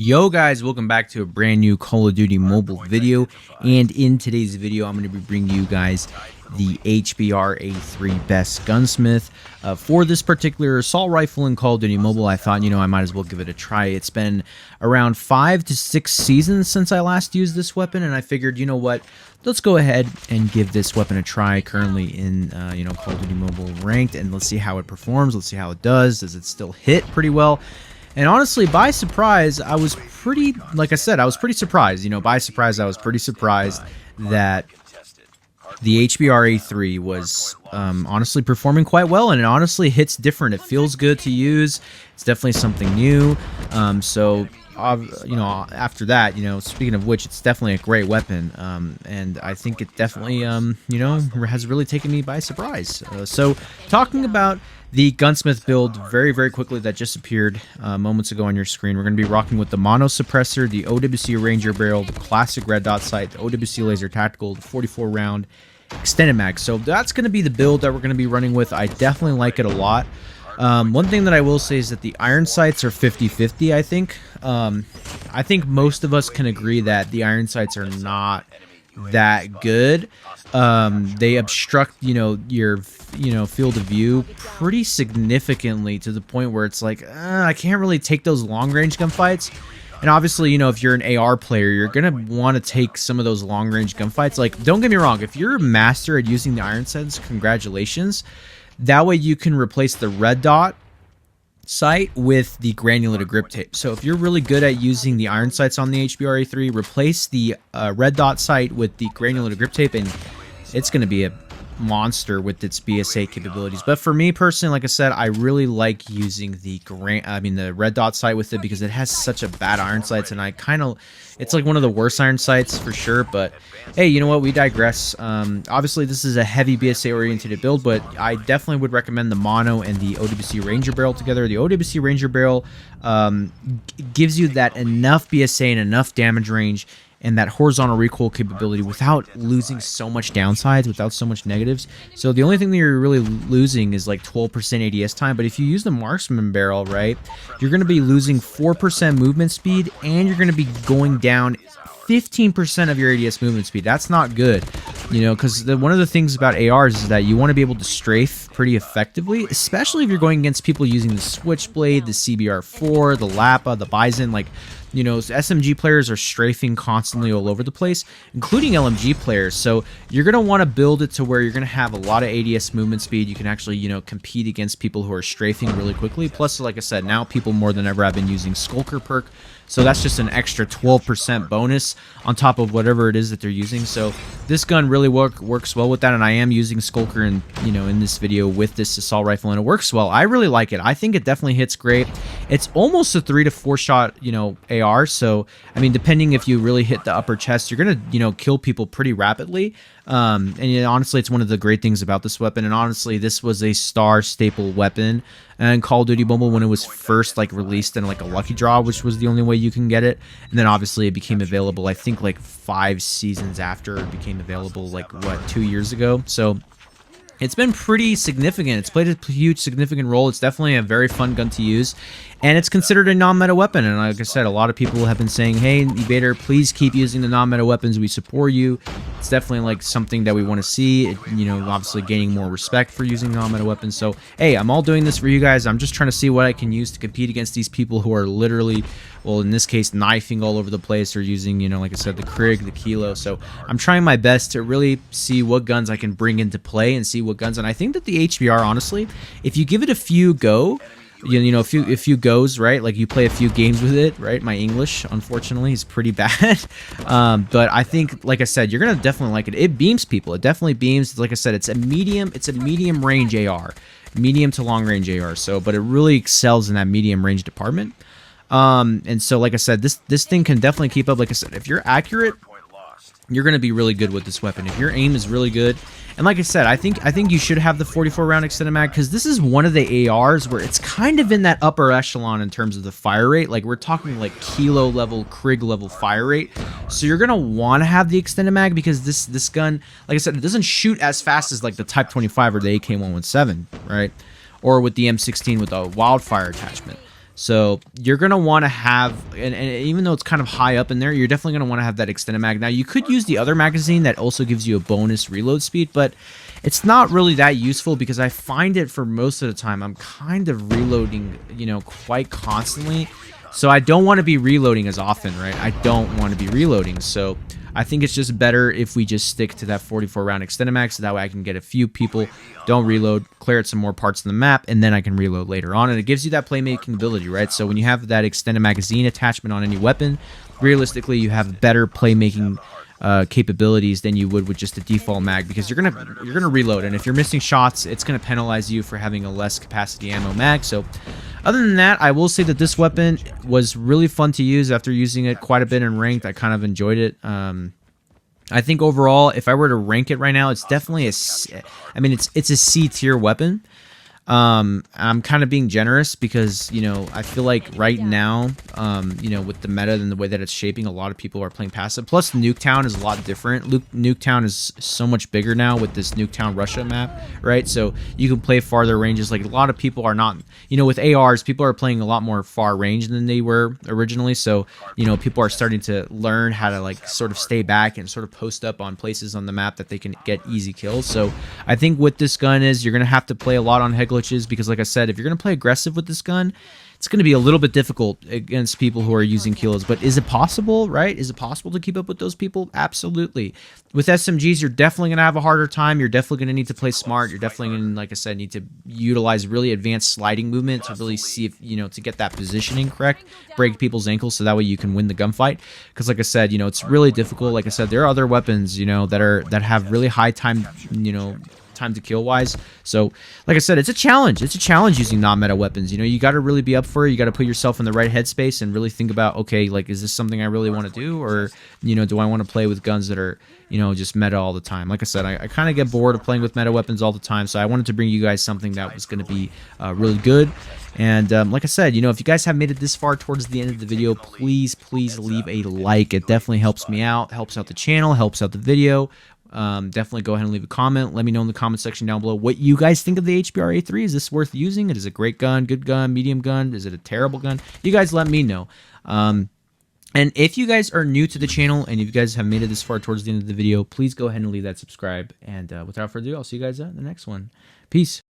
Yo guys, welcome back to a brand new Call of Duty mobile video, and in today's video I'm going to be bringing you guys the HBRa3 Best Gunsmith. For this particular assault rifle in Call of Duty Mobile, I thought, I might as well give it a try. It's been around 5 to 6 seasons since I last used this weapon, and I figured, you know what, let's go ahead and give this weapon a try currently in, Call of Duty Mobile Ranked, and let's see how it performs, let's see how it does it still hit pretty well. And honestly, by surprise, I was pretty, like I said, I was pretty surprised. By surprise, I was pretty surprised that the HBRa3 was honestly performing quite well, and it honestly hits different. It feels good to use. It's definitely something new. After that, speaking of which, it's definitely a great weapon, and I think it definitely, has really taken me by surprise. So talking about the Gunsmith build very, very quickly that just appeared moments ago on your screen, we're going to be rocking with the mono suppressor, the OWC Ranger barrel, the classic red dot sight, the OWC laser tactical, the 44 round extended mag. So that's going to be the build that we're going to be running with. I definitely like it a lot. One thing that I will say is that the iron sights are 50-50, I think. I think most of us can agree that the iron sights are not that good. They obstruct, your, field of view pretty significantly, to the point where it's like, I can't really take those long-range gunfights. And obviously, if you're an AR player, you're going to want to take some of those long-range gunfights. Like, don't get me wrong, if you're a master at using the iron sights, congratulations. That way you can replace the red dot sight with the granulated grip tape. So if you're really good at using the iron sights on the HBRa3, replace the red dot sight with the granulated grip tape, and it's going to be a monster with its BSA capabilities. But for me personally, like I said, I really like using the red dot sight with it, because it has such a bad iron sights, and it's like one of the worst iron sights for sure. But hey, you know what, we digress. Obviously this is a heavy BSA oriented build, but I definitely would recommend the mono and the OWC Ranger barrel together. The OWC Ranger barrel gives you that enough BSA and enough damage range and that horizontal recoil capability without losing so much downsides, without so much negatives. So the only thing that you're really losing is like 12% ADS time. But if you use the marksman barrel, right, you're going to be losing 4% movement speed, and you're going to be going down 15% of your ADS movement speed. That's not good, because one of the things about ARs is that you want to be able to strafe pretty effectively, especially if you're going against people using the Switchblade, the CBR4, the Lapa, the Bison. Like, SMG players are strafing constantly all over the place, including LMG players. So you're going to want to build it to where you're going to have a lot of ADS movement speed. You can actually, compete against people who are strafing really quickly. Plus, like I said, now people more than ever have been using Skulker perk. So that's just an extra 12% bonus on top of whatever it is that they're using. So this gun really works well with that, and I am using Skulker in this video with this assault rifle, and it works well. I really like it. I think it definitely hits great. It's almost a 3 to 4 shot, AR. So I mean, depending if you really hit the upper chest, you're gonna kill people pretty rapidly. And honestly, it's one of the great things about this weapon. And honestly, this was a star staple weapon in Call of Duty Mobile when it was first released in a lucky draw, which was the only way you can get it. And then obviously it became available, I think 5 seasons after it became available, 2 years ago. So it's been pretty significant. It's played a huge significant role. It's definitely a very fun gun to use, and it's considered a non-meta weapon. And like I said, a lot of people have been saying, hey, Evader, please keep using the non-meta weapons. We support you. It's definitely something that we want to see, obviously gaining more respect for using non-meta weapons. So hey, I'm all doing this for you guys. I'm just trying to see what I can use to compete against these people who are literally, well, in this case, knifing all over the place, or using, like I said, the Krig, the Kilo. So I'm trying my best to really see what guns I can bring into play, and see what guns. And I think that the HBR, honestly, if you give it a few go, a few goes, right, you play a few games with it, right? My English, unfortunately, is pretty bad. But I think, like I said, you're gonna definitely like it. It beams people. It definitely beams. Like I said, it's a medium range AR, medium to long range AR. So, but it really excels in that medium range department. And so, like I said, this thing can definitely keep up. Like I said, if you're accurate, you're going to be really good with this weapon. If your aim is really good, and like I said, I think you should have the 44 round extended mag, because this is one of the ARs where it's kind of in that upper echelon in terms of the fire rate. We're talking Kilo level, Krig level fire rate. So you're going to want to have the extended mag, because this gun, like I said, it doesn't shoot as fast as the Type 25 or the AK-117, right? Or with the M16 with a wildfire attachment. So you're going to want to have, and even though it's kind of high up in there, you're definitely going to want to have that extended mag. Now, you could use the other magazine that also gives you a bonus reload speed, but it's not really that useful because I find it for most of the time, I'm kind of reloading, you know, quite constantly. So I don't want to be reloading as often, right? I don't want to be reloading. So I think it's just better if we just stick to that 44 round extended mag, so that way I can get a few people, don't reload, clear out some more parts of the map, and then I can reload later on. And it gives you that playmaking ability, right? So when you have that extended magazine attachment on any weapon, realistically you have better playmaking capabilities than you would with just a default mag, because you're gonna reload, and if you're missing shots, it's gonna penalize you for having a less capacity ammo mag. So other than that, I will say that this weapon was really fun to use. After using it quite a bit in ranked, I kind of enjoyed it. I think overall, if I were to rank it right now, it's definitely it's a C tier weapon. I'm kind of being generous because, you know, I feel like right now, you know, with the meta and the way that it's shaping, a lot of people are playing passive. Plus, Nuketown is a lot different. Nuketown is so much bigger now with this Nuketown Russia map, right? So you can play farther ranges. Like, a lot of people are not, you know, with ARs, people are playing a lot more far range than they were originally. So, you know, people are starting to learn how to, like, sort of stay back and sort of post up on places on the map that they can get easy kills. So I think what this gun is, you're going to have to play a lot on head glitches, because like I said, if you're going to play aggressive with this gun, it's going to be a little bit difficult against people who are using kilos. But is it possible, right? Is it possible to keep up with those people? Absolutely. With SMGs, you're definitely going to have a harder time. You're definitely going to need to play smart. You're definitely going to, like I said, need to utilize really advanced sliding movement to really see if, you know, to get that positioning correct, break people's ankles, so that way you can win the gunfight. Because like I said, you know, it's really difficult. Like I said, there are other weapons, you know, that have really high time, you know, time to kill wise. So like I said, it's a challenge. It's a challenge using non-meta weapons. You know, you got to really be up for it. You got to put yourself in the right headspace and really think about, okay, like, is this something I really want to do, or, you know, do I want to play with guns that are, you know, just meta all the time? Like I said, I kind of get bored of playing with meta weapons all the time, so I wanted to bring you guys something that was going to be really good. And like I said, you know, if you guys have made it this far towards the end of the video, please leave a like. It definitely helps me out, helps out the channel, helps out the video. Definitely go ahead and leave a comment. Let me know in the comment section down below what you guys think of the HBRa3. Is this worth using? It is a great gun, good gun, medium gun. Is it a terrible gun? You guys let me know. And if you guys are new to the channel and if you guys have made it this far towards the end of the video, please go ahead and leave that subscribe. And without further ado, I'll see you guys in the next one. Peace.